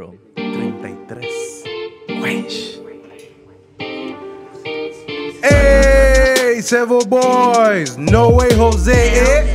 bro. 33. Wesh. Hey, c'est vos boys, No Way Jose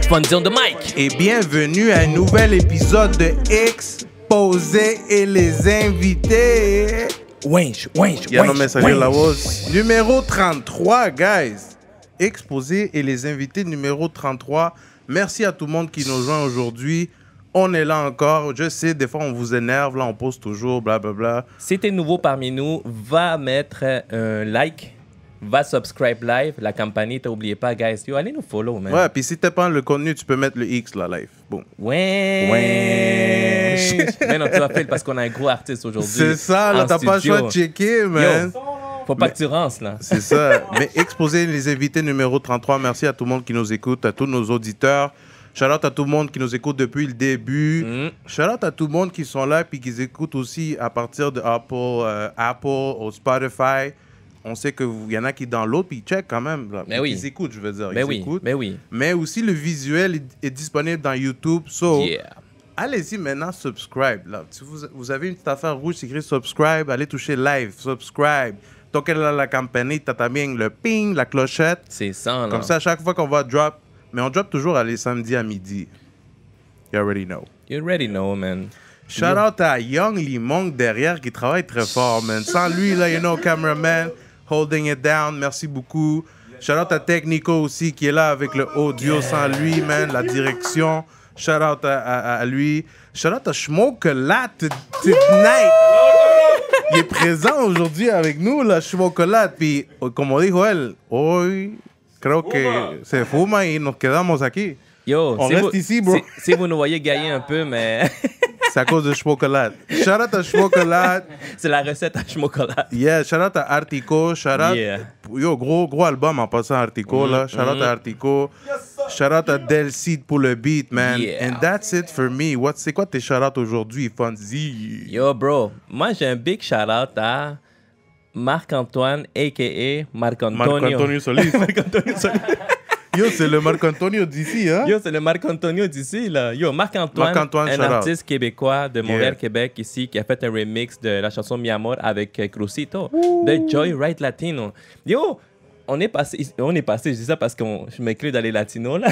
Fonzie on the mic. et bienvenue à un nouvel épisode de Exposé et les invités. Wesh. Il y a nos messagers là-haut. Numéro 33, guys. Exposé et les invités numéro 33. Merci à tout le monde qui nous rejoint aujourd'hui. On est là encore. Je sais, des fois, on vous énerve. Là, on pose toujours, blablabla. Si t'es nouveau parmi nous, va mettre un like, va subscribe live. La compagnie, t'oubliez pas, guys. Yo, allez nous follow, man. Ouais, puis si t'es pas le contenu, tu peux mettre le X, là, live. Bon. Ouais. Mais non, tu vas faire parce qu'on a un gros artiste aujourd'hui. C'est ça, là, en t'as pas le studio. choix de checker, man. Yo, faut pas que tu rances, là. C'est ça. Mais exposer les invités numéro 33. Merci à tout le monde qui nous écoute, à tous nos auditeurs. Shout-out à tout le monde qui nous écoute depuis le début. Shout-out à tout le monde qui sont là et qui écoutent aussi à partir de Apple ou Spotify. On sait qu'il y en a qui download puis ils check quand même. Là. Mais oui. Ils écoutent, je veux dire. Mais Ils oui, écoutent. mais oui. Mais aussi, le visuel est disponible dans YouTube. So, Yeah. allez-y maintenant, subscribe. Là. Si vous avez une petite affaire rouge, c'est écrit subscribe. Allez toucher live, subscribe. Toquez la campanita también, le ping, la clochette. C'est ça, là. Comme ça, à chaque fois qu'on va drop, mais on drop toujours les samedis à midi. You already know. You already know, man. Shout out à Young Limong derrière qui travaille très fort, man. Sans lui, là, you know, cameraman, holding it down. Merci beaucoup. Shout out à Technico aussi qui est là avec le audio. Sans lui, man, la direction. Shout out à lui. Shout out à Schmokelat tonight. Il est présent aujourd'hui avec nous, là, Schmokelat. Puis, como dijo él, hoy creo que se fuma y nos quedamos aquí. Yo, On reste ici, bro. Si vous nous voyez gailler un peu, mais C'est à cause de Schmokelat. Shout out à Schmokelat. c'est la recette à chocolat. Yeah, shout out à Artico. Shout out. Yeah. Yo, gros album en passant à Artico, là. Shout out à Artico. Shout out à Delcide pour le beat, man. Yeah. And that's it for me. C'est quoi tes shout out aujourd'hui, Fonzie? Yo, bro, moi j'ai un big shout-out à Marc-Antoine, a.k.a. Marc-Antonio. Marc-Antonio Solis. Marc-Antonio Solis. Yo, c'est le Marc-Antonio d'ici, hein? Yo, c'est le Marc-Antonio d'ici, là. Yo, Marc-Antoine, Marc-Antoine, un shout out. artiste québécois de Montréal, Yeah. Québec, ici, qui a fait un remix de la chanson Mi Amor avec Crucito de Joyride Latino. Yo, on est passé, je dis ça parce que je m'écris dans les latinos, là.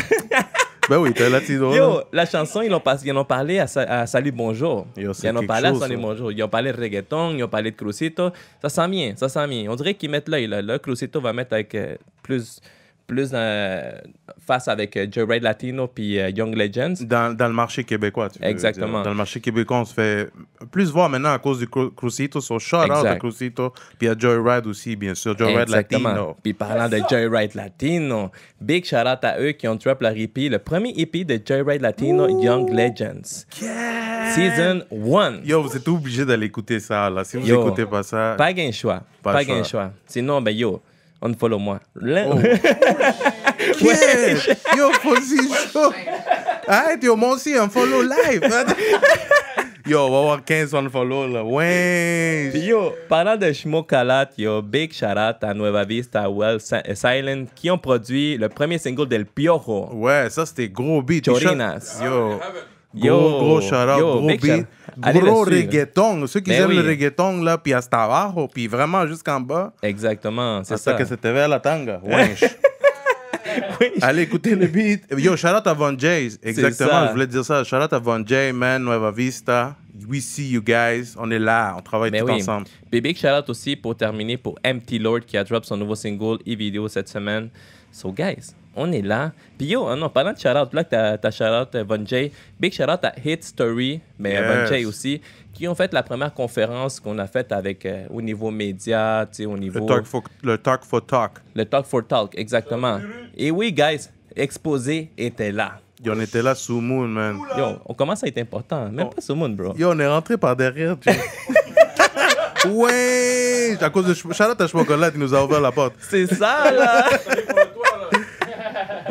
Ben oui, t'es latino. Yo, là. la chanson, ils en ont parlé à Salut Bonjour. Yo, c'est Ils en ont quelque parlé chose, à Salut ça. Bonjour. Ils ont parlé de reggaeton, ils ont parlé de Crucito. Ça sent bien, ça sent bien. On dirait qu'ils mettent l'œil, là. Là, Crucito va mettre avec plus face avec Joyride Latino puis Young Legends. Dans le marché québécois, tu veux Exactement. dire. Dans le marché québécois, on se fait plus voir maintenant à cause du Crucito. So, shout out à Exact. Crucito. Puis à Joyride aussi, bien sûr. Joyride Exactement. Latino. Puis parlant de Joyride Latino, big shout out à eux qui ont drop leur EP, le premier EP de Joyride Latino, Young Legends. Season 1. Yo, vous êtes obligés d'aller écouter ça, là. Si vous Yo, écoutez pas ça... Pas gain choix. Pas Pas le choix. gain choix. Sinon, ben yo, unfollow moi. Yeah. Yo, Fonzie Show. Arrête, yo, moi aussi, un follow live. Yo, on va avoir 15 unfollow, là. Ouais. Puis yo, parlant de Schmokalat, yo, big shout out à Nueva Vista, Well Silent, qui ont produit le premier single del Piojo. Ouais, ça, c'était gros beat. Chorinas. Yo. Yo, Gros shout-out, yo, gros big beat. shout- Allez Gros le suivre. reggaeton. Ceux qui Ben aiment oui. le reggaeton, là, puis hasta abajo, puis vraiment jusqu'en bas. Exactement, c'est Hasta ça. que se te vea la tanga. Wesh. Oui. Allez écouter le beat. Yo, shout out à Von Jay. Exactement, ça. je voulais dire ça. Shout out à Von Jay, man, Nueva Vista. We see you guys. On est là, on travaille Mais tout oui. ensemble. Puis big shout out aussi pour terminer pour Empty Lord qui a drop son nouveau single e-vidéo cette semaine. So guys, on est là. Puis yo, non, parlant de shout out, là que t'as shout out Von Jay, big shout out à Hit Story, mais Yes. Von Jay aussi, qui ont fait la première conférence qu'on a faite avec au niveau média, tu sais, au niveau. Le Talk for Talk. Le Talk for Talk, exactement. Et oui, guys, Exposé était là. Yo, on était là sous Moon, man. Yo, on commence à être important. Même pas ce monde, bro. Yo, on est rentré par derrière. Ouais! À cause de shout out à Chocolat, il nous a ouvert la porte. C'est ça, là!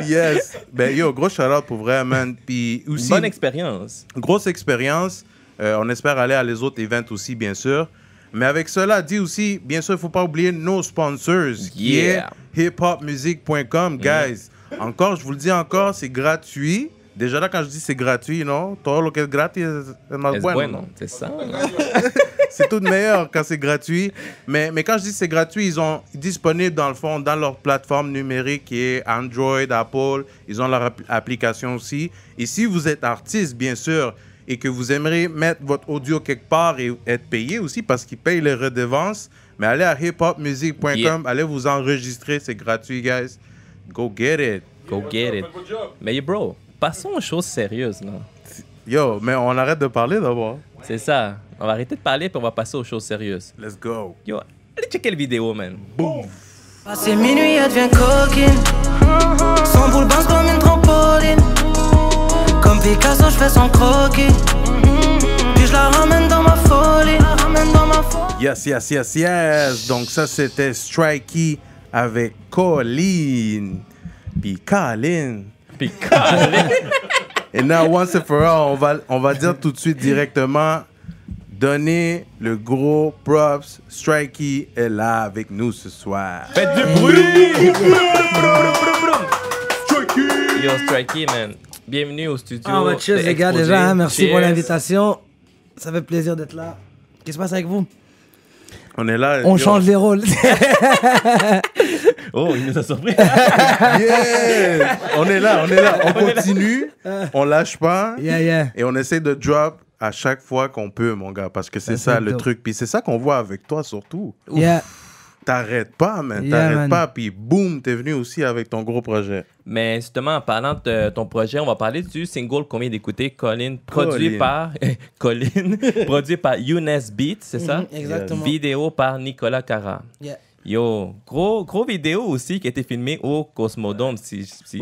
Yes. Ben yo, gros shout out pour vrai, man. Puis aussi, Bonne expérience. grosse expérience. On espère aller à les autres events aussi, bien sûr. Mais avec cela dit aussi, bien sûr, il ne faut pas oublier nos sponsors, Yeah. qui est hiphopmusic.com, guys. Encore, je vous le dis encore, c'est gratuit. Déjà là, quand je dis c'est gratuit, non? Todo lo que es gratis es más Es bueno. bueno, c'est ça. C'est tout de meilleur quand c'est gratuit. Mais quand je dis c'est gratuit, ils sont disponibles dans le fond, dans leur plateforme numérique qui est Android, Apple. Ils ont leur application aussi. Et si vous êtes artiste, bien sûr, et que vous aimeriez mettre votre audio quelque part et être payé aussi parce qu'ils payent les redevances, mais allez à hiphopmusic.com, Yeah. allez vous enregistrer, c'est gratuit, guys. Go get it. Go get it. Mais bro, passons aux choses sérieuses, là. Yo, mais on arrête de parler d'abord. C'est ça. On va arrêter de parler puis on va passer aux choses sérieuses. Let's go. Yo, allez checker le vidéo, man. Boom. Passé minuit, elle devient coquine. Son boule bounce comme une trampoline. Comme Picasso, je fais son croquis. Puis je la ramène dans ma folie. Yes. Donc ça, c'était Strikey avec Colleen. Puis Colleen. Puis calé. Et now, once and for all, on va dire tout de suite directement, donner le gros props. Strikey est là avec nous ce soir. Faites du bruit! Yo, Strikey, man. Bienvenue au studio. Ah, bah, cheers, de les gars, Exposé. déjà. Hein, merci Cheers. pour l'invitation. Ça fait plaisir d'être là. Qu'est-ce qui se passe avec vous? On est là. On yo. change les rôles. Oh, il nous a surpris. Yeah! On est là. On continue. On lâche pas. Yeah. Et on essaie de drop à chaque fois qu'on peut, mon gars. Parce que c'est Ça, ça c'est le dope. truc. Puis c'est ça qu'on voit avec toi surtout. Yeah. T'arrêtes pas, man. Yeah, T'arrêtes man. pas. Puis boum, t'es venu aussi avec ton gros projet. Mais justement, en parlant de ton projet, on va parler du single qu'on vient d'écouter, Colin, produit par Colin, produit par Younes Beats, c'est ça? Exactement. Vidéo par Nicolas Cara. Yeah. Yo, gros vidéo aussi qui a été filmé au Cosmodome.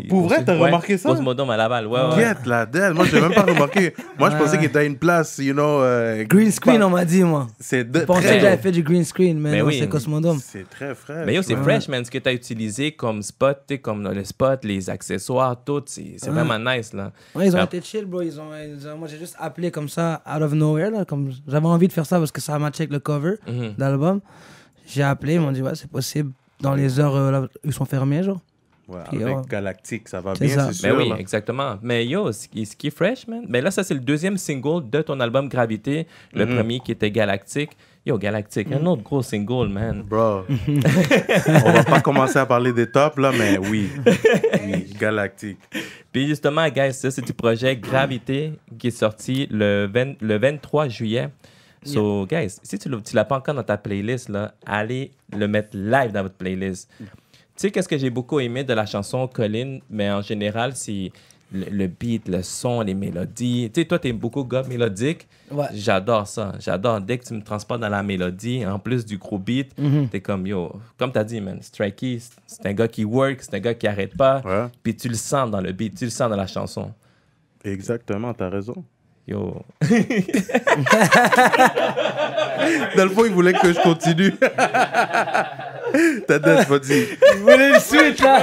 Pour vrai, t'as remarqué ça? Cosmodome à Laval, ouais. Get la dead. Moi, j'ai même pas remarqué. Moi, je Ouais. pensais qu'il était à une place, you know. Green screen, on m'a dit, moi. C'est Je pensais très. que j'avais fait du green screen, mais Mais non, oui. c'est Cosmodome. C'est très frais. Mais yo, c'est Ouais. fresh, man. Ce que tu as utilisé comme spot, tu sais, comme le spot, les accessoires, tout, c'est vraiment nice, là. Ouais, ils ont Ah. été chill, bro. Moi, j'ai juste appelé comme ça, out of nowhere, là. Comme j'avais envie de faire ça parce que ça matchait avec le cover d'album. J'ai appelé, ils m'ont dit, ouais, c'est possible. Dans les heures là, où ils sont fermés, genre. Ouais, Puis, avec ouais. Galactique, ça va C'est bien, ça. c'est Ben sûr. oui, là. exactement. Mais yo, ce qui est fresh, man. Ben là, ça, c'est le deuxième single de ton album Gravité. Le premier qui était Galactique. Yo, Galactique, un autre gros single, man. Bro, on va pas commencer à parler des tops, là, mais oui. Oui, Galactique. Puis justement, guys, ça, c'est du projet Gravité qui est sorti le 23 juillet. So, guys, si tu l'as pas encore dans ta playlist, là, allez le mettre live dans votre playlist. Tu sais, qu'est-ce que j'ai beaucoup aimé de la chanson Colin, mais en général, c'est le beat, le son, les mélodies. Tu sais, toi, t'es beaucoup gars mélodique. Ouais. J'adore ça. J'adore. Dès que tu me transportes dans la mélodie, en plus du gros beat, t'es comme, yo, comme t'as dit, man, Strikey, c'est un gars qui work, c'est un gars qui arrête pas. Ouais. Puis tu le sens dans le beat, tu le sens dans la chanson. Exactement, t'as raison. Yo. Dans le fond, il voulait que je continue. T'as dit, vas-y. Vous voulez le suite, là?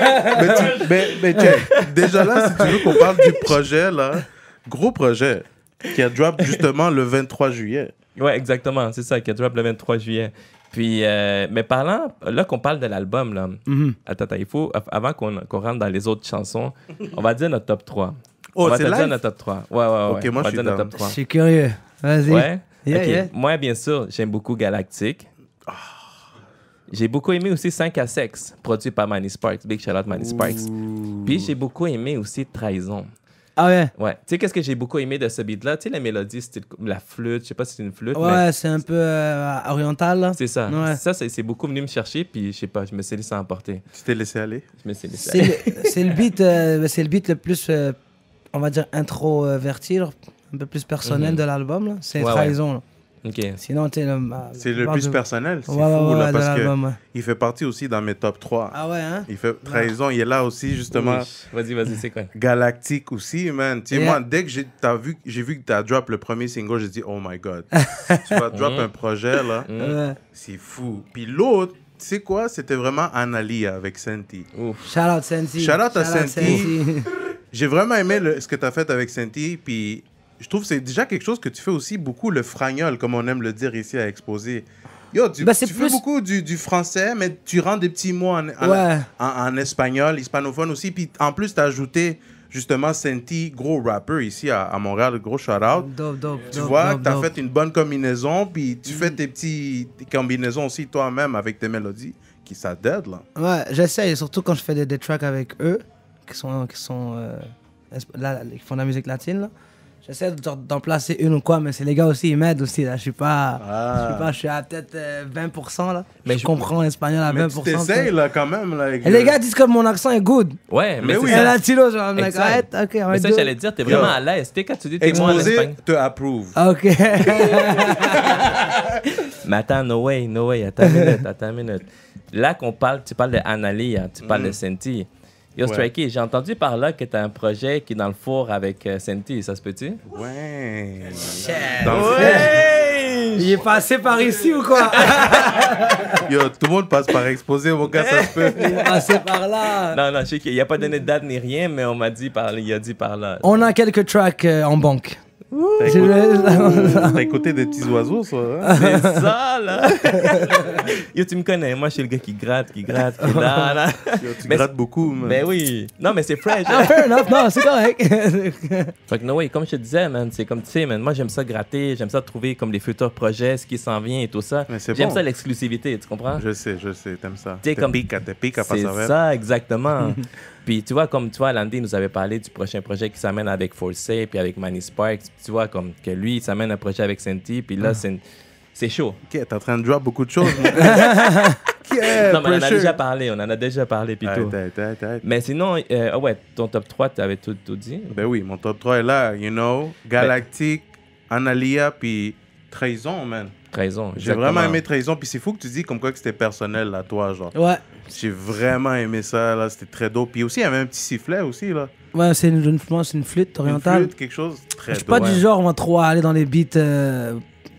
Mais check. Déjà là, si tu veux qu'on parle du projet, là, gros projet, qui a drop justement le 23 juillet. Ouais, exactement. C'est ça, qui a drop le 23 juillet. Puis, mais parlant, là qu'on parle de l'album, là, attends, il faut, avant qu'on rentre dans les autres chansons, on va dire notre top 3. Oh, on va c'est te dire live? notre top 3. Ouais. Ok, moi, on je va suis dire notre down. top 3. Je suis curieux. Vas-y. Ouais? Yeah, Ok. yeah. Moi, bien sûr, j'aime beaucoup Galactique. J'ai beaucoup aimé aussi 5 à Sex, produit par Manny Sparks. Big shout out Manny Sparks. Puis j'ai beaucoup aimé aussi Trahison. Ah ouais? Ouais. Tu sais, qu'est-ce que j'ai beaucoup aimé de ce beat-là? Tu sais, la mélodie, c'était la flûte. Je sais pas si c'est une flûte, mais Ouais, c'est un peu oriental, là. c'est ça. Ouais. Ça, c'est beaucoup venu me chercher, puis je sais pas, je me suis laissé emporter. Tu t'es laissé aller? Je me suis laissé C'est aller. c'est le beat le plus, on va dire, introverti, genre, un peu plus personnel de l'album, là. C'est Ouais, Trahison, là. OK. Sinon, tu sais, C'est le plus personnel. C'est Ouais, fou, ouais, là, de parce l'album, ouais. qu'il fait partie aussi dans mes top 3. Ah ouais, hein? Il fait Trahison, il est là aussi, justement. Oui. Vas-y, c'est quoi? Galactique aussi, man. Tu sais, Yeah. moi, dès que j'ai vu que tu as drop le premier single, j'ai dit, oh my God. Tu vas drop un projet, là. Ouais. C'est fou. Puis l'autre, tu sais quoi? C'était vraiment Analia avec Senti. Ouf. Shout out Senti. Shout out à Senti. J'ai vraiment aimé ce que tu as fait avec Senti. Puis je trouve que c'est déjà quelque chose que tu fais aussi beaucoup, le fragnol, comme on aime le dire ici à Exposer. Yo, tu Bah, c'est fais plus- beaucoup du français, mais tu rends des petits mots Ouais. en espagnol, hispanophone aussi. Puis en plus, tu as ajouté justement, Senti, gros rappeur ici à Montréal, gros shout-out. Tu dope, vois, dope, t'as dope. fait une bonne combinaison, puis tu fais tes combinaisons aussi toi-même avec tes mélodies, qui ça dead, là. Ouais, j'essaye, surtout quand je fais des tracks avec eux, qui font de la musique latine, là. J'essaie d'en placer une ou quoi, mais c'est les gars aussi, ils m'aident aussi, là. Je suis je suis à peut-être 20%, là. Mais je je- comprends l'espagnol à 20%. Mais tu t'essayes, là, quand même. Là, avec Et les gars disent que mon accent est good. Ouais, mais Mais oui. c'est Et ça. latino, genre, I'm like, Exact. alright, ok, on va Mais ça, do it. j'allais dire, t'es vraiment à l'aise. Tu sais, quand tu dis t'es moi en Exposé, Espagne. te approve. Ok. Mais attends, no way, attends une minute. Là qu'on parle, tu parles de Analia, tu parles de Senti. Yo, Ouais. Strikey, j'ai entendu par là que t'as un projet qui est dans le four avec Senti, ça se peut-tu? Ouais. Shit. Dans le fond, Il est passé par ici ou quoi? yo, tout le monde passe par exposé, mon gars, ça se peut. Il est passé par là. Non, je sais qu'il a pas donné de date ni rien, mais on m'a dit il a dit par là. On a quelques tracks en banque. T'as écouté, t'as écouté des petits oiseaux, ça, hein? C'est ça, là! Yo, tu me connais, moi, je suis le gars qui gratte, qui est là. Yo, tu Mais- grattes beaucoup, man. Ben oui. Non, mais c'est fresh. Ah, fair enough, non, c'est correct. Fait que, no way, comme je te disais, man, c'est comme, tu sais, man, moi, j'aime ça gratter, j'aime ça trouver comme les futurs projets, ce qui s'en vient et tout ça. Mais c'est J'aime bon. ça l'exclusivité, tu comprends? Je sais, t'aimes ça. T'es comme- Te pique à C'est passer ça, exactement. Puis tu vois, comme tu vois, Landy nous avait parlé du prochain projet qui s'amène avec Forsay puis avec Manny Sparks. Tu vois, comme que lui, il s'amène un projet avec Senti, puis là, c'est chaud. Ok, t'es en train de drop beaucoup de choses, mon gars. Yeah, Non, mais on en a pressure. déjà parlé, puis tout. Arrête. Mais sinon, ouais, ton top 3, tu avais tout dit. Ben oui, mon top 3 est là, you know. Galactique, Analia, puis Trahison, man. Trahison. J'ai vraiment aimé Trahison, puis c'est fou que tu dis comme quoi que c'était personnel, là, toi, genre. Ouais. J'ai vraiment aimé ça, là, c'était très dope. Puis aussi, il y avait un petit sifflet aussi, là. Ouais, c'est une flûte Une orientale. flûte, quelque chose, très Je suis dope. pas du genre, moi, trop à aller dans les beats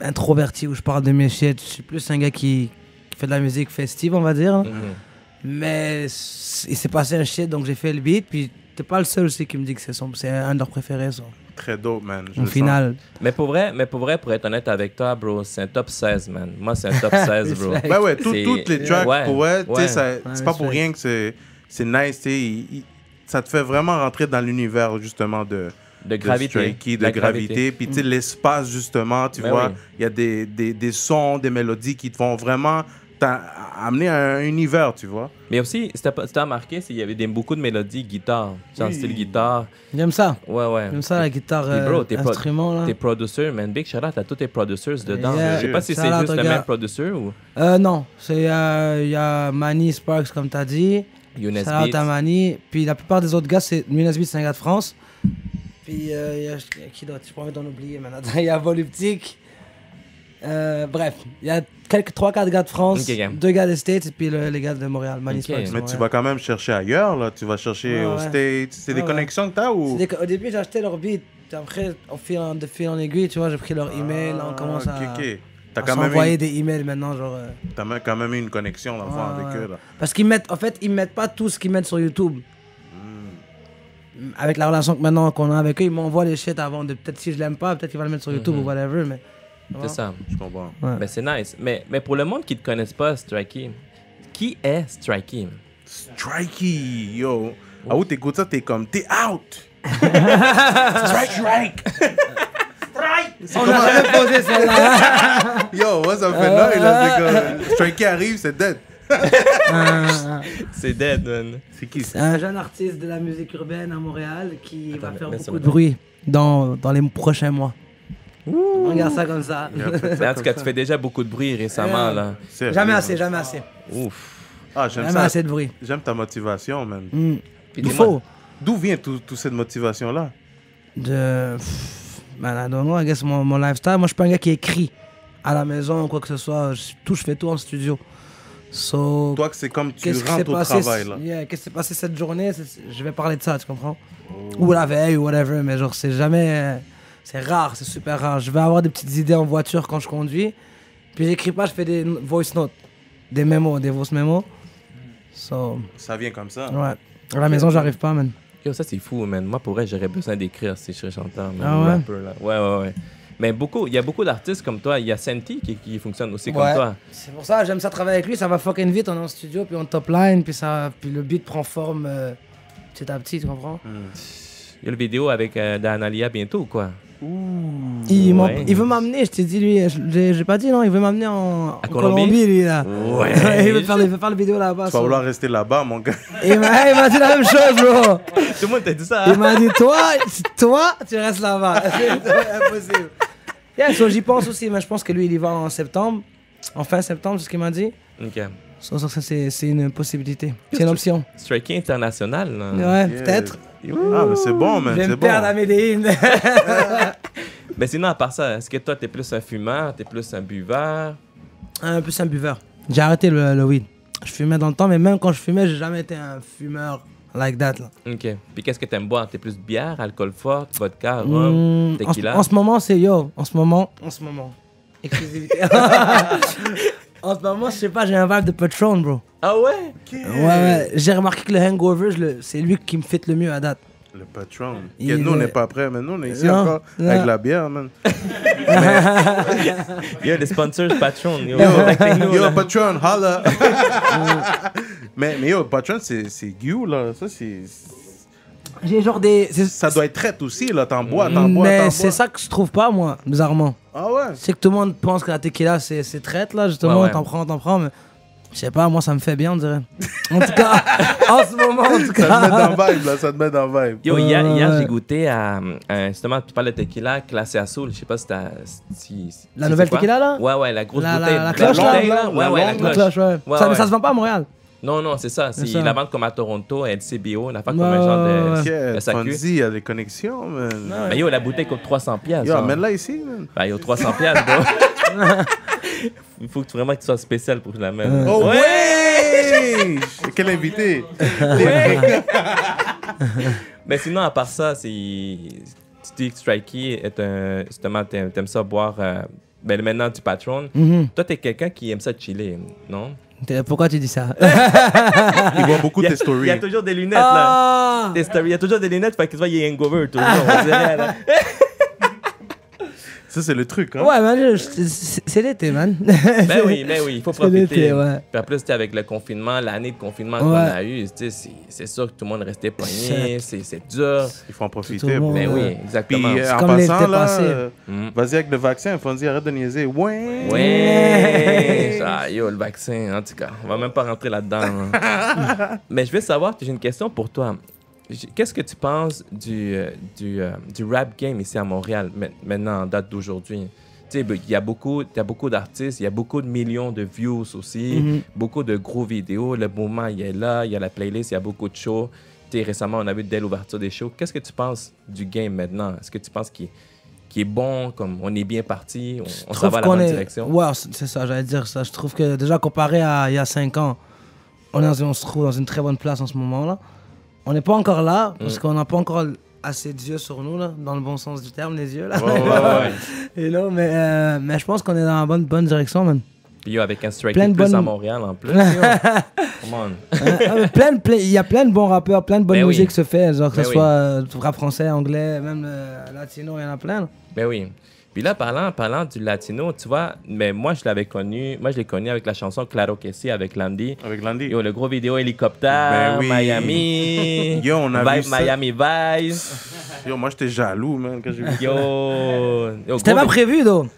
introvertis où je parle de mes shit. Je suis plus un gars qui fait de la musique festive, on va dire. Mhm. Mais il s'est passé un shit, donc j'ai fait le beat. Puis t'es pas le seul aussi qui me dit que c'est un de leurs préférés, ça. Très dope, man. Je Au le final. Mais pour vrai, pour être honnête avec toi, bro, c'est un top 16, man. Moi, c'est un top 16, bro. Respect. Ben ouais, C'est- toutes les tracks, ouais, pour vrai, tu sais, ouais. c'est pas pour rien que c'est nice, tu sais. Ça te fait vraiment rentrer dans l'univers, justement, de gravité. Strikey, de La gravité. Puis, tu sais, l'espace, justement, tu Ben vois, oui. il y a des sons, des mélodies qui te vont vraiment amener à un univers, tu vois. Mais aussi, si t'as remarqué, il y avait beaucoup de mélodies guitare, genre Oui. style guitare. J'aime ça. Ouais. J'aime ça, la guitare Puis bro, t'es instrument, là. T'es producer, man. Big shout out à tous tes producers dedans. Yeah. Je sais pas si Shout c'est out juste aux le gars. même producer ou Non, il y a Manny Sparks, comme t'as dit. Younes Shout out Beats. à Manny. Puis la plupart des autres gars, c'est Younes Beats, c'est un gars de France. Puis il y a qui d'autre? Je pas envie d'en oublier maintenant. Il y a Voluptique. Bref, il y a 3-4 gars de France, Ok, gars. 2 gars des States et puis les gars de Montréal. Manny Ok. Sparks, Mais tu Montréal. vas quand même chercher ailleurs, là. Tu vas chercher Ouais, aux ouais. States. C'est des Ouais, connexions que t'as ou... Au début, j'ai acheté leur beat. Puis après, de fil en aiguille, tu vois, j'ai pris leur email. Là, on commence à, T'as à quand même s'envoyer eu- des emails maintenant. Genre, t'as quand même eu une connexion, dans le fond, Ouais, avec ouais. eux, là. Parce qu'ils mettent, en fait, ils mettent pas tout ce qu'ils mettent sur YouTube. Avec la relation que maintenant qu'on a avec eux, ils m'envoient les shit avant de peut-être si je l'aime pas, peut-être qu'ils vont le mettre sur YouTube ou whatever. Mais C'est ça. Je comprends. Ouais. Mais c'est nice. Mais pour le monde qui te connaisse pas, Strikey, qui est Strikey? Strikey, yo. Ah où t'écoutes ça, t'es comme, t'es out. Strike. on a jamais posé celle-là. Yo, moi ça me fait noise, là. C'est comme, Strikey arrive, c'est dead. C'est dead, man. C'est qui C'est un jeune artiste de la musique urbaine à Montréal qui va faire mets ça beaucoup de là. bruit dans les prochains mois. On regarde ça comme ça. Mais en tout cas, tu fais déjà beaucoup de bruit récemment, là. Jamais assez, jamais assez. Ouf. Ah, j'aime Jamais ça. assez de bruit. J'aime ta motivation, man. Mm. Puis Il dis-moi, faut. D'où vient toute cette motivation-là? Man, I don't know, I guess mon lifestyle. Moi, je suis pas un gars qui écrit à la maison ou quoi que ce soit. Je fais tout en studio. So, Toi, que c'est comme tu qu'est-ce qui s'est rentres au passé, travail, là. qu'est-ce qui s'est passé cette journée? Je vais parler de ça, tu comprends? Ou la veille, ou whatever, mais genre, c'est jamais... c'est rare, c'est super rare. Je vais avoir des petites idées en voiture quand je conduis. Puis j'écris pas, je fais des voice notes. Des mémos, des voice mémos. So, Ça vient comme ça. ouais. À la maison, j'arrive pas, man. yo, ça c'est fou, man. Moi, pour vrai, j'aurais besoin d'écrire si je serais chanteur. man, Ah ou ouais? rappeur, là. Ouais. Mais il y a beaucoup d'artistes comme toi. Il y a Senti qui fonctionne aussi Ouais. comme toi. C'est pour ça, j'aime ça travailler avec lui. Ça va fucking vite, on est en studio, puis on top line, puis le beat prend forme petit à petit, tu comprends? Il y a le vidéo avec Danalia bientôt ou quoi? Ouais. Il veut m'amener, je t'ai dit, lui, j'ai pas dit non, il veut m'amener en Colombie? Colombie, lui, là. Ouais. il veut faire le vidéo là-bas. Tu vas vouloir rester là-bas, mon gars. Il m'a dit la même chose, bro. Tout le monde t'a dit ça, Il hein? m'a dit, toi, tu restes là-bas. C'est impossible. Yeah, so, j'y pense aussi, mais je pense que lui, il y va en septembre. En fin septembre, c'est ce qu'il m'a dit. OK. So, ça, c'est une possibilité. C'est une option. Striking international, là. Ouais, Yes. peut-être. Ah, mais c'est bon, man. Je vais C'est me perdre à bon. Medellín. Mais sinon, à part ça, est-ce que toi, t'es plus un fumeur, t'es plus un buveur? Un peu un buveur. J'ai arrêté le weed. Je fumais dans le temps, mais même quand je fumais, j'ai jamais été un fumeur like that. Là. OK. Puis qu'est-ce que t'aimes boire? T'es plus bière, alcool fort, vodka, rhum, tequila? En ce moment, c'est en ce moment. Exclusivité. En ce moment, je sais pas, j'ai un vibe de Patron, bro. Ah ouais? Ouais. J'ai remarqué que le hangover, c'est lui qui me fit le mieux à date. Le patron. Il Nous, on est- n'est pas prêts, mais nous, on est ici Non, encore non. avec la bière, man. Yo, les sponsors Patron. Yo, contactez-nous, Yo, là. patron, holla! mais yo, patron, c'est Guy, là. Ça, c'est... J'ai genre des. Ça doit être traite aussi, là. T'en bois. Mais c'est ça que je trouve pas, moi, bizarrement. Ah ouais? Je sais que tout le monde pense que la tequila, c'est traite, là, justement. Ouais. T'en prends, mais. Je sais pas, moi, ça me fait bien, on dirait. En tout cas, en ce moment, en tout Ça te met cas. dans le vibe, là. Ça te met dans le vibe. Yo, hier, Ouais. j'ai goûté à justement, tu parles de tequila, classé à soul. Je sais pas si t'as. La nouvelle quoi? tequila, là? Ouais, la grosse La bouteille. cloche, là? bouteille, La Ouais, longue, la La cloche. cloche, ouais. Ouais, Ça, ouais. ça se vend pas à Montréal. Non, c'est ça. C'est C'est ça. la vente comme à Toronto, LCBO, une affaire Ouais, comme un genre de ouais. Yeah, SAQ. Fonzie, il y a des connexions, man. Mais yo, la bouteille coûte 300$. Yo, genre. amène-la ici, man. Ben, yo, 300$, bro. Il faut vraiment que tu sois spécial pour que je la mette. Oh, ouais! Quel invité! Mais sinon, à part ça, tu dis que Strikey est un. Justement, t'aimes ça boire. Ben, maintenant, du Patron. Toi, t'es quelqu'un qui aime ça chiller, non? Pourquoi tu dis ça? Il voit beaucoup Il y a- tes stories. Il y a toujours des lunettes, là. Ah! Des stories. Il y a toujours des lunettes, fait que tu vois, il y a un hangover, toujours. On dirait, là. Ça, c'est le truc, hein? Ouais, man, c'est l'été, man. Ben oui, il faut C'est l'été, profiter. ouais. Puis en plus, tu sais, avec le confinement, l'année de confinement qu'on Ouais. a eu, tu sais, c'est sûr que tout le monde restait poigné, c'est dur. Il faut en Tout profiter, le bro. monde. Ben Ouais. oui, exactement. Puis, en comme l'été passant, là, passé. vas-y avec le vaccin. Fonzie, arrête de niaiser. Ouais! Ouais! Ah, yo, le vaccin, en tout cas, on va même pas rentrer là-dedans. hein. Mais je vais savoir, j'ai une question pour toi. Qu'est-ce que tu penses du rap game ici à Montréal, maintenant, en date d'aujourd'hui? Tu sais, il y a beaucoup d'artistes, il y a beaucoup de millions de views aussi, beaucoup de gros vidéos. Le mouvement, il est là, il y a la playlist, il y a beaucoup de shows. Tu sais, récemment, on a vu dès l'ouverture des shows. Qu'est-ce que tu penses du game maintenant? Est-ce que tu penses qu'il est bon, comme on est bien parti, on s'en va à la bonne direction? Ouais, c'est ça, j'allais dire ça. Je trouve que déjà comparé à il y a 5 ans, on se trouve dans une très bonne place en ce moment-là. On n'est pas encore là, parce qu'on n'a pas encore assez d'yeux sur nous, là, dans le bon sens du terme, les yeux. Là. Ouais. Et là, mais je pense qu'on est dans la bonne direction, man. Puis yo, avec un strike Plein de plus à bonnes- Montréal en plus. yo. Come on. Il y a plein de bons rappeurs, plein de bonne Ben oui. musique se fait, genre que Ben ce oui. soit rap français, anglais, même latino, il y en a plein. là. Ben oui. Puis là, parlant du latino, tu vois, mais moi, je l'ai connu avec la chanson Claro que si avec Landy. Avec Landy. Yo, le gros vidéo hélicoptère, Ben oui. Miami. Yo, on a vu Vibe ça. Miami Vice. Yo, moi, j'étais jaloux, man, quand j'ai vu ça. Yo C'était gros pas prévu, donc.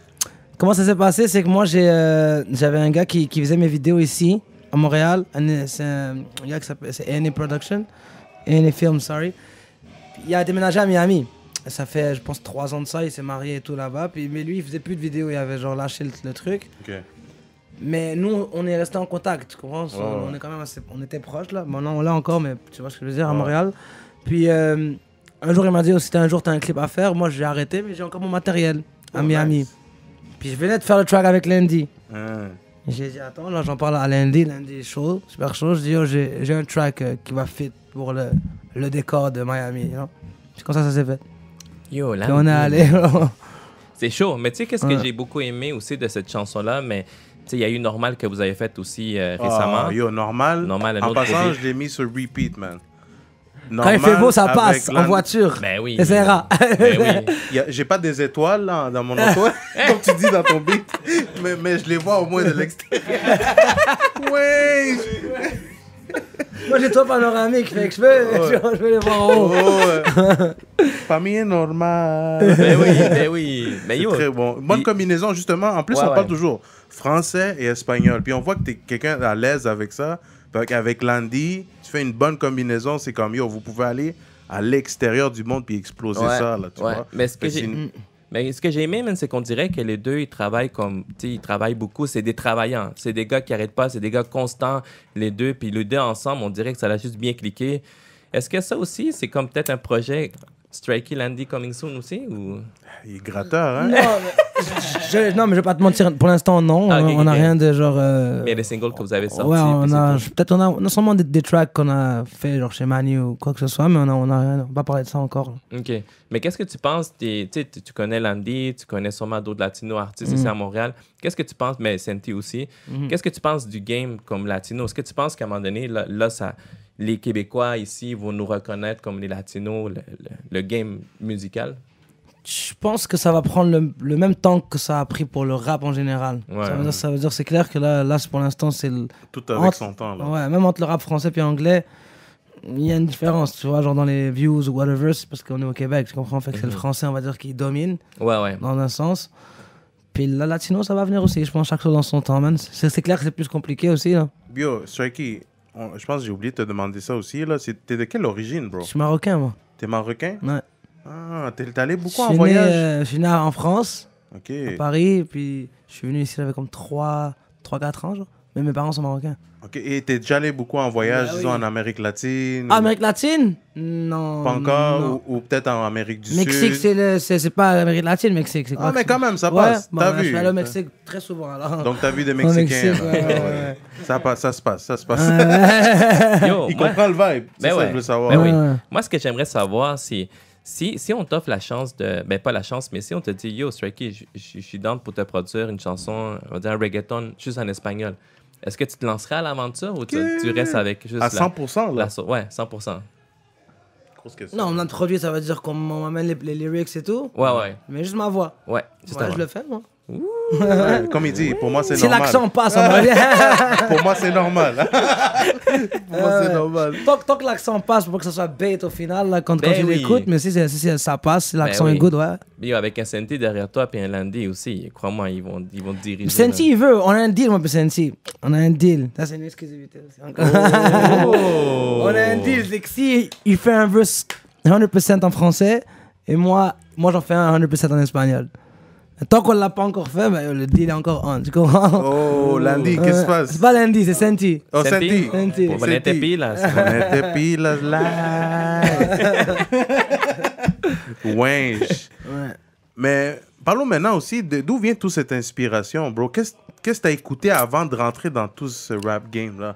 Comment ça s'est passé? C'est que moi, j'avais un gars qui faisait mes vidéos ici, à Montréal. C'est un gars qui s'appelle A&A Production. A&A Film, sorry. Puis il a déménagé à Miami. Ça fait, je pense, 3 ans de ça. Il s'est marié et tout là-bas. Mais lui, il faisait plus de vidéos. Il avait genre lâché le truc. Ok. Mais nous, on est resté en contact, tu comprends? On est quand même on était proches, là. Maintenant, on l'a encore, mais tu vois ce que je veux dire, à Montréal. Puis, un jour, il m'a dit, oh, si un jour, t'as un clip à faire, moi, j'ai arrêté, mais j'ai encore mon matériel à Miami. Nice. Puis, je venais de faire le track avec Landy. Hein. J'ai dit, attends, là, j'en parle à Landy. Landy est chaud, super chaud. Je dis, oh, j'ai un track qui va fit pour le décor de Miami, you know? C'est comme ça s'est fait. Yo, Puis, on est allé. C'est chaud. Mais tu sais, qu'est-ce que Ouais. j'ai beaucoup aimé aussi de cette chanson-là? Mais tu sais, il y a eu Normal que vous avez fait aussi récemment. Ah, yo, normal. Normal, un En autre passant, projet. je l'ai mis sur repeat, man. Quand il fait beau, ça avec passe en Landy. voiture. Ben oui. Et c'est rare. Ben oui. J'ai pas des étoiles là, dans mon auto, comme tu dis dans ton beat, mais je les vois au moins de l'extérieur. Ouais! Moi, j'ai toi panoramique, fait que je veux les voir en haut. Oh, Famille normale. Ben oui. Mais yo, Très bon. Bonne combinaison, justement. En plus, Ouais, on ouais. parle toujours français et espagnol. Puis on voit que tu es quelqu'un à l'aise avec ça. Donc, avec Landy, tu fais une bonne combinaison. C'est comme, yo, vous pouvez aller à l'extérieur du monde puis exploser Ouais, ça, là, tu ouais. vois. Mais ce que Fait j'ai- c'est une- Mais ce que j'ai aimé, man, c'est qu'on dirait que les deux, ils travaillent comme. Tu sais, ils travaillent beaucoup. C'est des travaillants. C'est des gars qui n'arrêtent pas. C'est des gars constants, les deux. Puis les deux ensemble, on dirait que ça a juste bien cliqué. Est-ce que ça aussi, c'est comme peut-être un projet Strikey Landy Coming Soon aussi ou... Il est gratteur, hein? Non, non, mais je vais pas te mentir. Pour l'instant, non. Ah, ok, on n'a ok. rien de genre. Mais il y a des singles que vous avez sortis. Ouais, puis c'est tout. peut-être on a sûrement des tracks qu'on a fait genre chez Manu ou quoi que ce soit, mais on a rien. On va pas parler de ça encore. Là. OK. Mais qu'est-ce que tu penses? Tu connais Landy, tu connais sûrement d'autres latino artistes ici à Montréal. Qu'est-ce que tu penses? Mais Senti aussi. Qu'est-ce que tu penses du game comme latino? Est-ce que tu penses qu'à un moment donné, là ça, les Québécois ici vont nous reconnaître comme les latinos, le game musical? Je pense que ça va prendre le même temps que ça a pris pour le rap en général. Ouais. Ça veut dire c'est clair que là pour l'instant, c'est Tout avec entre- son temps, là. Ouais, même entre le rap français et anglais, il y a une différence, tu vois, genre dans les views ou whatever, c'est parce qu'on est au Québec, tu comprends? Fait que c'est le français, on va dire, qui domine Ouais. dans un sens. Puis la latino, ça va venir aussi, je pense, chaque chose dans son temps, man. C'est clair que c'est plus compliqué aussi, là. Yo, Strikey, je pense que j'ai oublié de te demander ça aussi, là. T'es de quelle origine, bro? Je suis marocain, moi. T'es marocain? Ouais. Ah, t'es allé Je beaucoup en suis voyage? je suis né en France, Ok. à Paris, puis je suis venu ici, j'avais comme 3-4 ans, genre. Mais mes parents sont marocains. Ok, et t'es déjà allé beaucoup en voyage, Bah disons, oui. en Amérique latine? Ah, Amérique latine? Non. Pas encore? non. Ou peut-être en Amérique du Mexique, Sud? c'est pas l'Amérique latine, Mexique. C'est quoi Ah, que mais c'est? quand même, ça Ouais, passe. bon, T'as ouais, vu? Je suis allé au Mexique très souvent, alors. Donc, t'as vu des Au Mexicains, Mexique, là. ouais. Ça se passe. Yo, Il moi- comprend le vibe. C'est Ben ça ouais. que je veux savoir. Ben oui. Ouais. Moi, ce que j'aimerais savoir, c'est si on t'offre la chance de. Ben, pas la chance, mais si on te dit, yo, Strikey, je suis down pour te produire une chanson, on va dire un reggaeton juste en espagnol, est-ce que tu te lancerais à l'aventure ou tu restes avec juste À 100%, là. Ouais, 100%. Grosse question. Non, on introduit, ça veut dire qu'on m'amène les lyrics et tout. Ouais. Mais juste ma voix. Ouais, Ouais, je le fais, moi. Ouais, comme il dit, pour moi, c'est Si normal. l'accent passe, on va dire. Pour moi, c'est normal. Pour moi, c'est normal. Tant que l'accent passe, pour que ça soit bait au final, là, quand Ben tu oui. l'écoutes, mais si ça passe, si l'accent oui. est good, ouais. Mais yo, avec un Senti derrière toi et un Landy aussi, crois-moi, ils vont te diriger. Senti, il veut. On a un deal, moi, Senti. On a un deal. Ça, c'est une exclusivité aussi. Oh! On a un deal. C'est que si il fait un verse 100% en français, et moi j'en fais un 100% en espagnol. Tant qu'on l'a pas encore fait, ben, le deal est encore on. Tu comprends? Oh, Landy, qu'est-ce qui se passe? C'est pas Landy, c'est Senti. Oh, Senti. Senti. Pour venir Senti. piles, là. On était pilas live. Wesh. Ouais. Mais parlons maintenant aussi d'où vient toute cette inspiration, bro. Qu'est-ce que t'as écouté avant de rentrer dans tout ce rap game-là?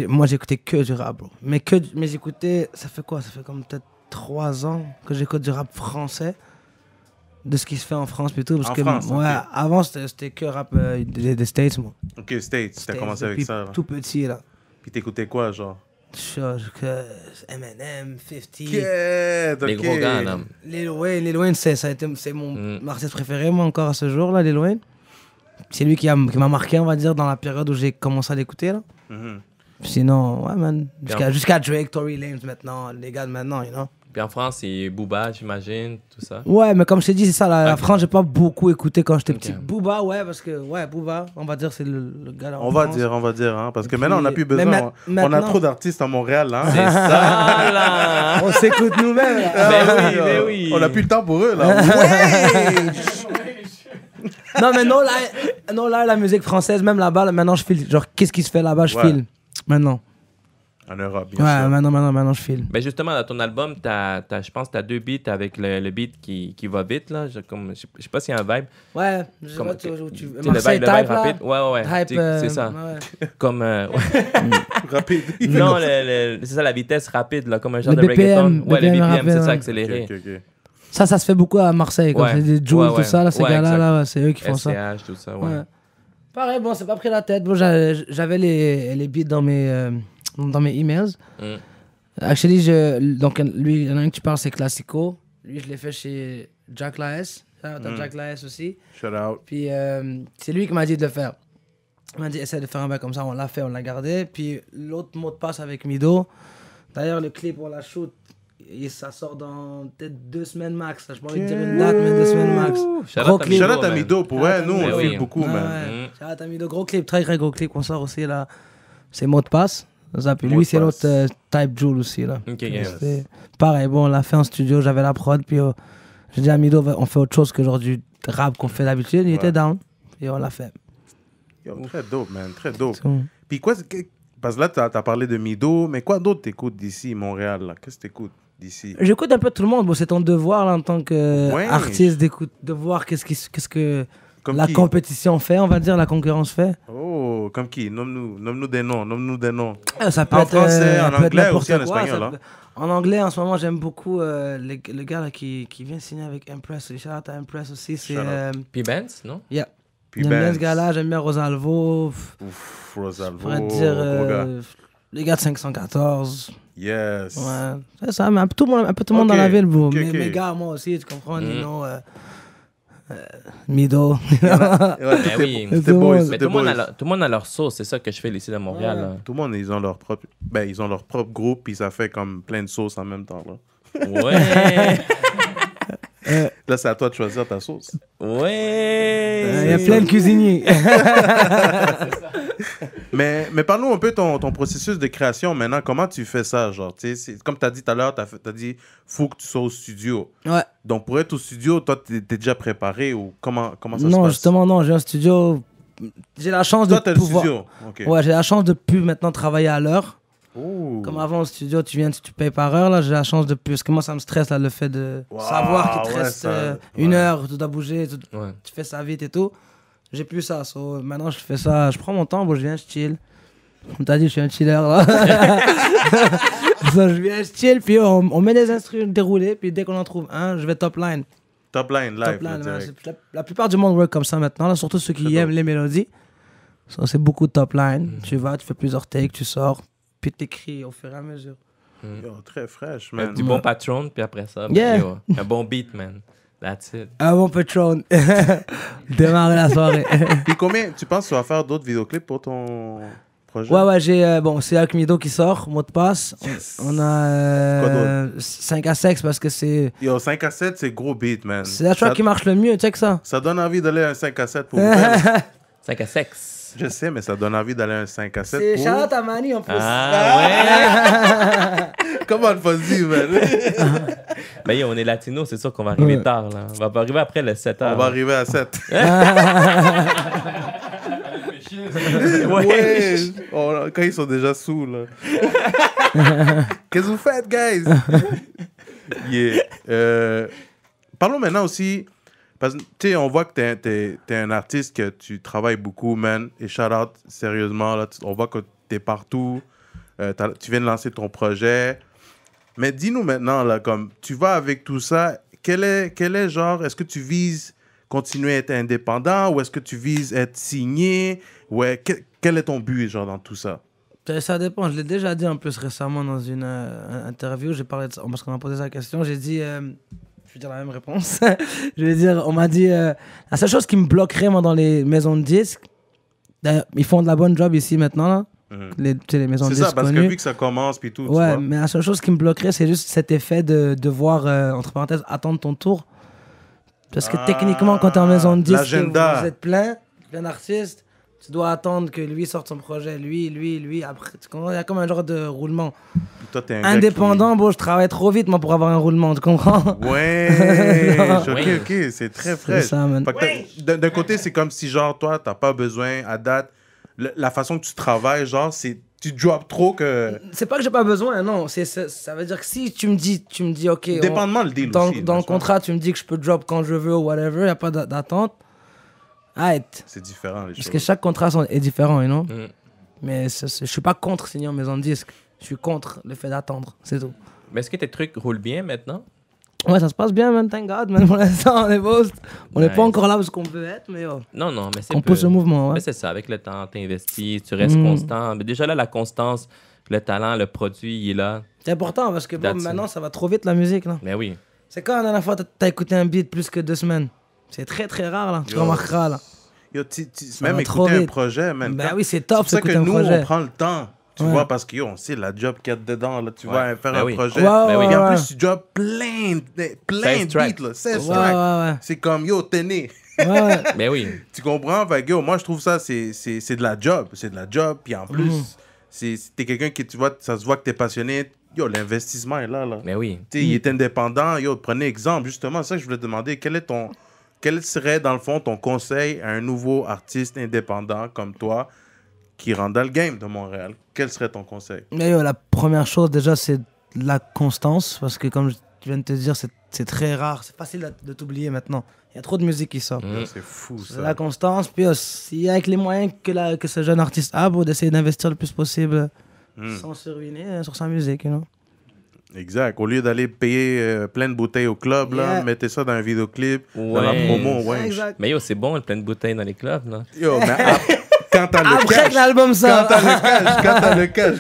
Moi, j'écoutais que du rap, bro. Mais j'écoutais, ça fait quoi? Ça fait comme peut-être 3 ans que j'écoute du rap français. De ce qui se fait en France plutôt. Parce En que, France, ouais, ok. avant, c'était que rap des States, moi. Ok, States, t'as States, commencé avec depuis ça. Là. tout petit, là. Puis t'écoutais quoi, genre? Eminem, 50. Yeah, Les ok. gros gars, là. Lil Wayne, c'est mon artiste préféré, moi, encore à ce jour, là, Lil Wayne. C'est lui qui m'a marqué, on va dire, dans la période où j'ai commencé à l'écouter, là. Mhm. Sinon, ouais, man. Bien. Jusqu'à Drake, Tory Lanez maintenant, les gars de maintenant, you know. Puis en France, c'est Booba, j'imagine, tout ça. Ouais, mais comme je t'ai dit, c'est ça, la Ok. France, j'ai pas beaucoup écouté quand j'étais petit. Ok. Booba, ouais, parce que, ouais, Booba, on va dire, c'est le gars là. en On va France. dire, hein, parce que Et maintenant, on n'a puis- plus besoin. mais On a maintenant- trop d'artistes à Montréal, hein. C'est ça, là! On s'écoute nous-mêmes, là. Ben oui. On n'a plus le temps pour eux, là. Ouais! Non, mais non, là, la musique française, même là-bas, là, maintenant, je file. Genre, qu'est-ce qui se fait là-bas, je Ouais. file. Maintenant. En Europe, bien Ouais, sûr. maintenant, je file. Ben justement, dans ton album, je pense que tu as 2 beats avec le beat qui va vite. Là. Je sais pas s'il y a un vibe. Ouais, je sais Comme- pas, tu Tu sais, Marseille le vibe Type, là. rapide. Ouais. Hype, Tu sais, c'est ça. ouais. Comme. Rapide. non, c'est ça, la vitesse rapide, là, comme un genre Le de BPM, reggaeton. Ouais, le BPM BPM, c'est rapide, ça, ouais. accéléré. Ok. Ça se fait beaucoup à Marseille, comme Ouais. c'est des Jules, Ouais, tout ça, là, ces ouais, gars-là, exact. là, c'est eux qui font ça. SCH, tout ça, ouais. Ouais. Pareil, bon, c'est pas pris la tête. Bon, j'avais les beats dans mes emails. Mm. Actually, donc lui, il y en a un que tu parles, c'est Classico. Lui, je l'ai fait chez Jack Laes. Jack Laes aussi. Shout out. Puis c'est lui qui m'a dit de le faire. Il m'a dit, essaie de faire un bail comme ça. On l'a fait, on l'a gardé. Puis l'autre mot de passe avec Mido. D'ailleurs, le clip, on l'a shoot Et ça sort dans peut-être 2 semaines max. Je pourrais dire une date, mais 2 semaines max. Gros clip. Shout out à Mido, pour ouais, nous on Ben le fait oui. beaucoup, man. Ouais. Shout out à Mido, gros clip, très très gros clip qu'on sort aussi là. C'est Mot de passe. Ça, puis Mot lui, de c'est passe. l'autre Type Joule aussi là. Ok, yeah. C'est pareil, bon, on l'a fait en studio, j'avais la prod, puis j'ai dit à Mido, on fait autre chose que genre du rap qu'on fait d'habitude. Il était down, et on l'a fait. Yo, très dope, man, très dope. So, Puis quoi, parce que là, t'as parlé de Mido, mais quoi d'autre t'écoutes d'ici, Montréal, là? Qu'est-ce que t'écoutes d'ici? J'écoute un peu tout le monde. Bon, c'est ton devoir là, en tant qu'artiste de voir qu'est-ce que Comme la qui? compétition fait, on va dire, la concurrence fait. Oh, comme qui? Nomme-nous des noms, nomme-nous des noms. Ça peut En être, français, ça en peut être anglais n'importe aussi, en quoi, espagnol, ça hein. peut- En anglais, en ce moment, j'aime beaucoup le gars là, qui vient signer avec Impress. Shout out à Impress aussi. C'est. Shout out. Puis Benz, non? Yeah. Puis J'aime bien Benz. ce gars-là, j'aime bien Rosalvo. Ouf, Rosalvo, Je pourrais te dire gros gars. les gars de 514. Yes. Ouais, c'est ça, mais un peu tout le monde Ok, dans la ville, bro. ok, Mais ok. mes gars, moi aussi, tu comprends, Nino, Mido. Ouais, Ben oui. c'était Tout le boys, monde. Mais c'était boys. tout le monde a leur sauce, c'est ça que je fais ici à Montréal. là. Tout le monde, ils ont leur propre, ils ont leur propre groupe, puis ça fait comme plein de sauces en même temps, là. Ouais. Là, c'est à toi de choisir ta sauce. Ouais. Il y a plein de cuisiniers. Mais parlons un peu ton processus de création maintenant. Comment tu fais ça, genre, tu sais, comme tu as dit tout à l'heure, t'as dit, faut que tu sois au studio. Ouais. Donc, pour être au studio, toi, t'es déjà préparé ou comment ça se Non, passe? justement, non, j'ai un studio. J'ai la chance Toi, de t'as le pouvoir. studio. OK. Ouais, j'ai la chance de plus maintenant travailler à l'heure. Ouh. Comme avant au studio, tu viens, tu payes par heure. Là, j'ai la chance de plus. Parce que moi, ça me stresse, là, le fait de Wow, savoir qu'il te ouais, reste ça, une ouais. heure, tout doit bouger, Ouais. tu fais ça vite et tout. J'ai plus ça. So, maintenant, je fais ça. Je prends mon temps, bon, je viens, je chill. On t'a dit, je suis un chiller là. So, je viens, je chill, puis on met des instruments déroulés, puis dès qu'on en trouve un, je vais top line. Top line, live, Top line, là, ouais, direct. la plupart du monde work comme ça maintenant, là, surtout ceux qui aiment les mélodies. So, c'est beaucoup de top line. Tu vas, tu fais plusieurs takes, tu sors, puis t'écris au fur et à mesure. Yo, très fraîche, man. Du bon patron, puis après ça, Yeah. yo, un bon beat, man. That's it. Ah bon, Patron. Démarrer la soirée. Puis combien, tu penses que tu vas faire d'autres vidéoclips pour ton projet? Ouais, j'ai. Bon, c'est avec Mido qui sort, mot de passe. Yes. On a Quoi d'autre? 5 à 6 parce que c'est. Yo, 5 à 7, c'est gros beat, man. C'est la track Ça- qui marche le mieux, check ça. Ça donne envie d'aller à un 5 à 7 pour vous. 5 à 6. Je sais, mais ça donne envie d'aller à un 5 à 7 C'est pour... Charlotte Amani en plus. Ah Comment le faut-il, man? ouais. Ben yo, on est latino, c'est sûr qu'on va arriver tard, là. On va pas arriver après le 7 On heures. va arriver à 7. Ouais. Oh, quand ils sont déjà sous, là. Qu'est-ce que vous faites, guys? Yeah. Parlons maintenant aussi, parce que, tu sais, on voit que t'es un artiste, que tu travailles beaucoup, man. Et shout out, sérieusement, là, on voit que t'es partout. Tu viens de lancer ton projet. Mais dis-nous maintenant, là, comme tu vas avec tout ça, quel est genre, est-ce que tu vises continuer à être indépendant ou est-ce que tu vises être signé? Ouais, quel est ton but, genre, dans tout ça? Ça dépend, je l'ai déjà dit en plus récemment dans une interview, j'ai parlé de ça, parce qu'on m'a posé la question, j'ai dit, je vais dire la même réponse, je vais dire, on m'a dit, la seule chose qui me bloquerait moi dans les maisons de disques, d'ailleurs, ils font de la bonne job ici maintenant, là, tu sais, les maisons de C'est disques ça, parce que connues. vu que ça commence, puis tout, tu Ouais, vois. mais la seule chose qui me bloquerait, c'est juste cet effet de devoir, entre parenthèses, attendre ton tour. Parce que techniquement, quand t'es en maison de disques, l'agenda. vous êtes plein d'artistes, tu dois attendre que lui sorte son projet, lui, après. Tu comprends? Il y a comme un genre de roulement. Puis toi, t'es un gars Indépendant, bon, je travaille trop vite, moi, pour avoir un roulement, tu comprends? qui- Ouais, ok, Ouais. ok, c'est très C'est fraîche. ça, man. Fait que d'un côté, c'est comme si, genre, toi, t'as pas besoin, à date, la façon que tu travailles, genre, c'est tu drops trop que... C'est pas que j'ai pas besoin, non. Ça veut dire que si tu me dis, ok. Dépendamment le deal dans, aussi. dans le n'est-ce pas? contrat, tu me dis que je peux drop quand je veux ou whatever, il n'y a pas d'attente. Arrête. C'est différent, les Parce choses. que chaque contrat est différent, you know? Mm. Mais je suis pas contre signer en maison de disque. Je suis contre le fait d'attendre, c'est tout. Mais est-ce que tes trucs roulent bien maintenant? Ouais, ça se passe bien, man, thank God, man. Pour l'instant, on est beau. On n'est Nice. pas encore là parce qu'on veut être, mais Non, mais c'est on pousse le mouvement, ouais. Mais c'est ça, avec le temps, t'investis, tu restes constant. Mais déjà là, la constance, le talent, le produit, il est là. C'est important parce que bon, That's it. maintenant, ça va trop vite, la musique, là. Mais oui. C'est quand la dernière fois t'as écouté un beat plus que 2 semaines? C'est très, très rare, là. Tu Yo. remarqueras, là. Yo, même va trop écouter un vite. projet, man. Ben quand- oui, c'est C'est top, pour ça que écouter un nous, projet. on prend le temps. Tu vois, parce que on sait la job qu'il y a dedans. Là, tu vois, faire Ben un oui. projet. Ben oui. Et en plus, tu job plein de 16 tracks. beats. Là, 16 Ouais, tracks. ouais. C'est comme, yo, t'es né. Ouais. Ben oui. Tu comprends? Fait que, yo, moi, je trouve ça, c'est de la job. C'est de la job. Puis en plus, t'es quelqu'un qui, tu vois, ça se voit que t'es passionné. Yo, l'investissement est là. Ben oui. Tu sais, il est indépendant. Yo, prenez exemple, justement. C'est ça que je voulais te demander. Quel serait, dans le fond, ton conseil à un nouveau artiste indépendant comme toi qui rentre dans le game de Montréal? Quel serait ton conseil? Mais yo, la première chose, déjà, c'est la constance. Parce que, comme je viens de te dire, c'est très rare. C'est facile de t'oublier maintenant. Il y a trop de musique qui sort. C'est fou, ça. C'est la constance. Puis, si avec les moyens que ce jeune artiste a, d'essayer d'investir le plus possible sans se ruiner sur sa musique, you know? Exact. Au lieu d'aller payer plein de bouteilles au club, là, mettez ça dans un vidéoclip, dans la Ouais. promo. Ouais. Exact. Mais yo, c'est bon, plein de bouteilles dans les clubs, là. Yo, mais quand t'as le Après cash, que l'album quand sort. t'as le cash.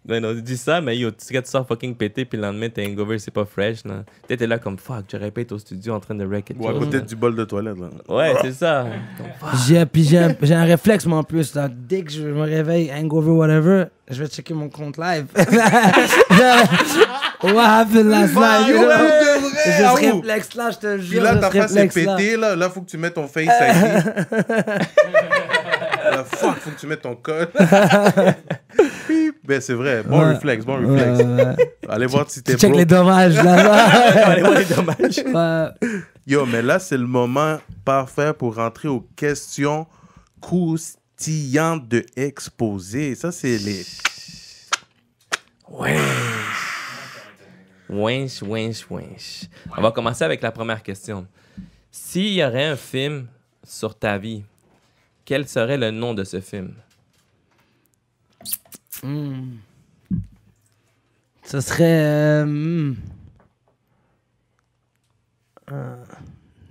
Ben non, tu dis ça, mais yo, tu sors fucking pété, puis le lendemain, t'es hangover, c'est pas fresh, là. T'es là comme fuck, je répète au studio en train de wreck quelque Ou à chose, côté là. du bol de toilette, là. Ouais, c'est ça. J'ai un réflexe, moi, en plus. Là. Dès que je me réveille, hangover, whatever, je vais checker mon compte live. What happened last night? yo, you know? de vrai, J'ai ah, ce ouh. réflexe-là, je te Puis jure. là, j'ai ta ce face est réflexe-là. pétée, là. Là, faut que tu mettes ton Face ID. Là, fuck, faut que tu mettes ton code. Pip. Ben, c'est vrai. Bon réflexe, bon réflexe. Allez voir si t'es Tu check broke. les dommages, là. Allez voir les dommages. Ouais. Yo, mais là, c'est le moment parfait pour rentrer aux questions croustillantes de exposé. Ça, c'est les... Winch. On va commencer avec la première question. S'il y aurait un film sur ta vie, quel serait le nom de ce film? Ce serait...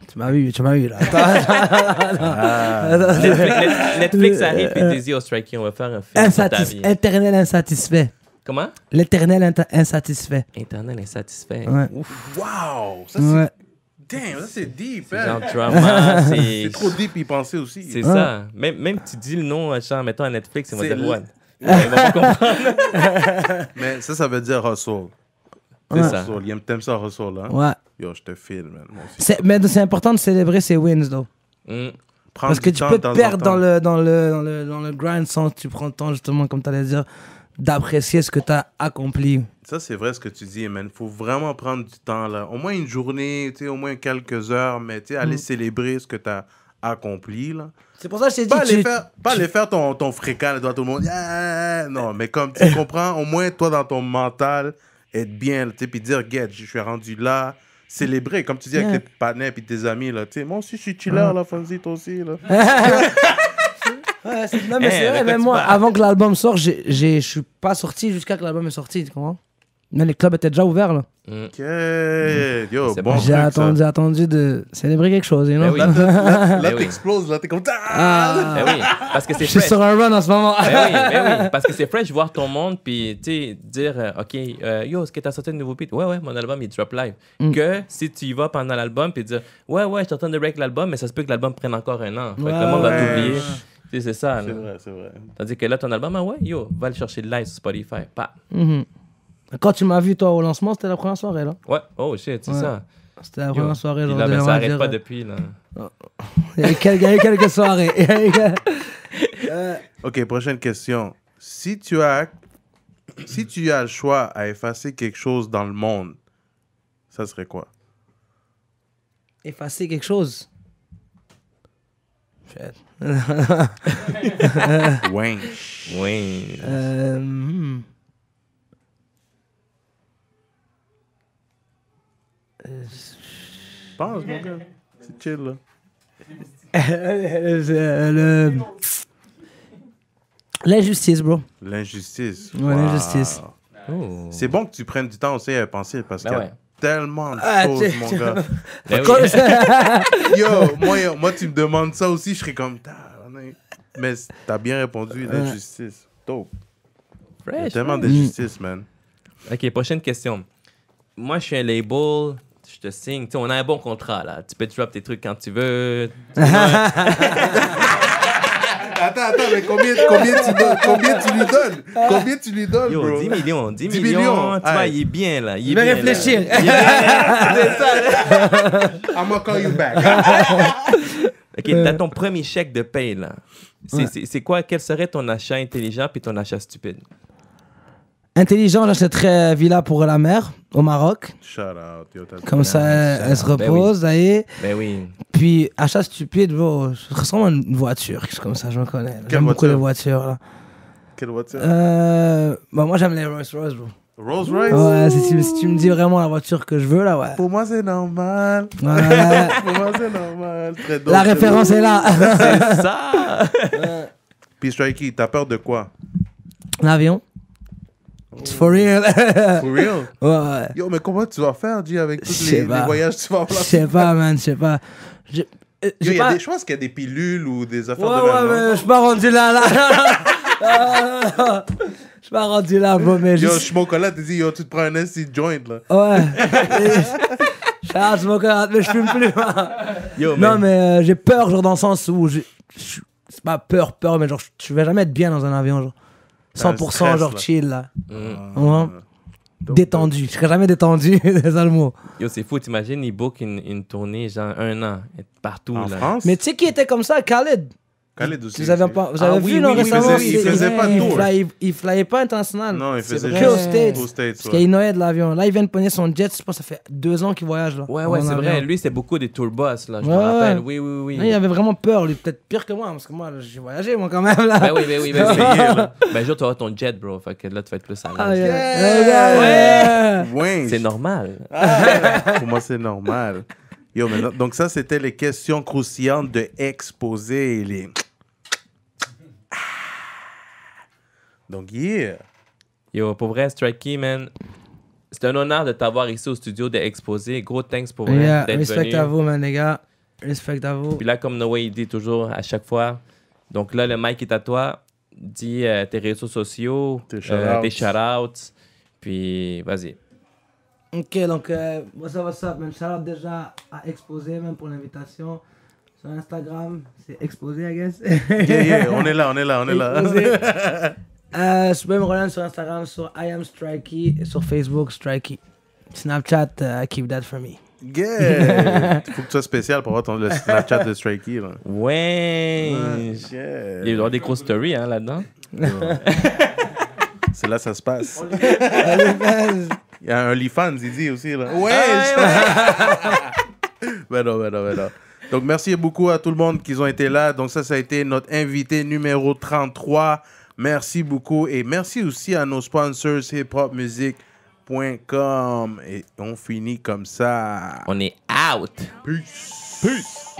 Tu m'as eu, là. Netflix arrive et dit yo, Strikey, on va faire un film sur ta vie. Éternel insatisfait. Comment? L'éternel insatisfait. Éternel insatisfait. Ouais. Ouf, Wow! Ça, c'est... Ouais. Damn, ça, c'est deep, c'est hein? genre drama, C'est trop deep y penser aussi. C'est ça. Même tu dis le nom, genre, mettons à Netflix, ils vont C'est dire what? Ils vont pas comprendre. Mais ça veut dire hustle. C'est ça. Hustle. T'aimes ça, hustle, hein? Ouais. Yo, je te filme, man. Moi aussi. Mais c'est important de célébrer ses wins, though. Prendre Parce que du tu temps peux de temps te en perdre temps. dans le grind sans que tu prends le temps, justement, comme tu allais dire, d'apprécier ce que tu as accompli. Ça, c'est vrai ce que tu dis, man. Faut vraiment prendre du temps, là. Au moins une journée, tu sais, au moins quelques heures, mais tu sais, aller célébrer ce que tu as accompli, là. C'est pour ça que je t'ai dit Pas aller faire ton fréquent, là, devant tout le monde. Yeah! Non, mais comme tu comprends, au moins, toi, dans ton mental, être bien, tu sais, puis dire, get, je suis rendu là. Célébrer, comme tu dis, avec tes partenaires et tes amis, là. Tu sais, moi aussi, je suis chiller, là, Fonzie, toi aussi, là. Ouais, non, mais c'est vrai, même moi, avant que l'album sorte, je suis pas sorti jusqu'à que l'album est sorti, tu comprends? Mais les clubs étaient déjà ouverts, là. Ok. Yo, C'est bon bon. truc, ça. Attendu de célébrer quelque chose, you know? oui. Là, Ben oui. t'exploses, là, t'es comme... Ben oui, parce que c'est Je suis fresh. sur un run en ce moment. Ben oui, parce que c'est fresh voir ton monde, puis tu sais, dire, OK, yo, est-ce que t'as sorti un nouveau beat? Ouais, mon album, il drop live. Que si tu y vas pendant l'album, puis dire, ouais, je suis en train de break l'album, mais ça se peut que l'album prenne encore un an. Fait que le monde va t'oublier. Tu sais, c'est ça. C'est là. vrai, c'est vrai. Tandis que là, ton album, yo, va le chercher live sur Spotify. Pas. Quand tu m'as vu, toi, au lancement, c'était la première soirée, là. Ouais, oh shit, c'est ça. C'était la Yo. première soirée, Puis genre, là, ben, on ça va arrête dire, pas depuis, là. Il y a eu quelques soirées. Ok, prochaine question. Si tu as le choix à effacer quelque chose dans le monde, ça serait quoi? Effacer quelque chose. Shit. Wayne. Oui. Pense, mon gars. C'est chill, là. L'injustice, bro. L'injustice. Ouais, l'injustice. Oh. C'est bon que tu prennes du temps aussi à y penser parce Ben qu'il y a ouais. tellement de Ah, choses, mon gars. Ben oui. Moi, tu me demandes ça aussi, je serais comme... Mais t'as bien répondu, l'injustice. Dope. Il y a Fresh. tellement d'injustice, man. OK, prochaine question. Moi, je suis un label, je te signe. Tu sais, on a un bon contrat, là. Tu peux drop tes trucs quand tu veux. Attends, mais combien tu lui donnes? Combien tu lui donnes, Yo, bro? 10 millions. 10 10 millions. millions. Tu vois, Aye. il est bien, là. Il est Je vais bien, réfléchir. là. Il est bien. C'est ça, là. I'm gonna call you back. OK, t'as ton premier chèque de paye, là. C'est quoi? Quel serait ton achat intelligent puis ton achat stupide? Intelligent, j'achèterais villa pour la mère au Maroc. Shout out, yo. Comme ça, elle se Ben repose, ça y est. Ben oui. Puis, achat stupide, bro, je ressemble à une voiture, quelque chose comme ça, je me connais. Quelle J'aime beaucoup voiture? les voitures, là. Quelle voiture? Bah, moi, j'aime les Rolls Royce, bro. Rolls Royce? Ouais, si tu me dis vraiment la voiture que je veux, là, ouais. Pour moi, c'est normal. Ouais. Pour moi, c'est normal. Très La référence est là. C'est ça! Puis, Strikey, t'as peur de quoi? L'avion. It's for real. For real? Ouais. Yo, mais comment tu vas faire, G, avec tous Je sais les pas. voyages que tu vas Je faire? sais pas, man, je sais pas. Yo, je pense qu'il y a des pilules ou des affaires Ouais, de même, non? mais je suis pas rendu là, là. Je suis pas rendu là, bro, mais Yo, juste... je m'en collate, tu dis, yo, tu te prends un SC joint, là. Ouais. Charles, je me mais je fume plus. Yo, Non, mais j'ai peur, genre, dans le sens où... C'est pas peur, mais genre, je vais jamais être bien dans un avion, genre. T'as un 100% stress, genre là. chill, là. Mm. Ouais. Détendu. Je serai jamais détendu, c'est ça le mot. Yo, c'est fou. T'imagines, il book une tournée, genre 1 an, être partout, En là. France? Mais tu sais qui était comme ça, Khaled? Khaled aussi. Vous avez, pas, vous avez oui, vu, non, oui, récemment? il faisait pas de tour. Il flyait pas international. Non, il faisait vrai. juste Aux States. aux States, Parce ouais. qu'il y a une noyade de l'avion. Là, il vient de pogner son jet. Je pense que ça fait 2 ans qu'il voyage, là. Ouais, en c'est avion. vrai. Lui, c'est beaucoup des tour bus, là. Je Ouais, me rappelle. ouais. Oui, oui, oui. Non, il avait vraiment peur, lui. Peut-être pire que moi, parce que moi, j'ai voyagé, moi, quand même, là. Ben oui, ben oui, ben oui. Essayez, là. Ben, jour, tu vas avoir ton jet, bro. Fait que là, tu vas être plus à Ah, l'aise. yeah. Ouais. C'est normal. Pour moi, c'est normal. Yo, mais donc ça, c'était les questions croustillantes de Exposé. Les... Donc, yeah. Yo, pour vrai, Strikey, man, c'est un honneur de t'avoir ici au studio d'Exposé. Gros thanks pour vrai Yeah, d'être respect venu. à vous, man, les gars. Respect à vous. Puis là, comme Noé, il dit toujours à chaque fois, donc là, le mic est à toi. Dis tes réseaux sociaux, Tes shout-outs. tes shout-outs. Puis, vas-y. Ok, donc, what's up, man. Shout out déjà à Exposé, même pour l'invitation. Sur Instagram, c'est Exposé, I guess. Yeah, on est là. Exposé. Je peux me rejoindre sur Instagram, sur I am Strikey, et sur Facebook, Strikey. Snapchat, keep that for me. Yeah. Faut que tu sois spécial pour avoir le Snapchat de Strikey, là. Ouais. Yeah. Il y a des grosses stories hein, là-dedans. C'est là que ça se passe. Il y a un OnlyFans, il dit aussi, là. Ouais! Ben non. Donc, merci beaucoup à tout le monde qui ont été là. Donc, ça a été notre invité numéro 33. Merci beaucoup. Et merci aussi à nos sponsors hiphopmusic.com. Et on finit comme ça. On est out. Peace.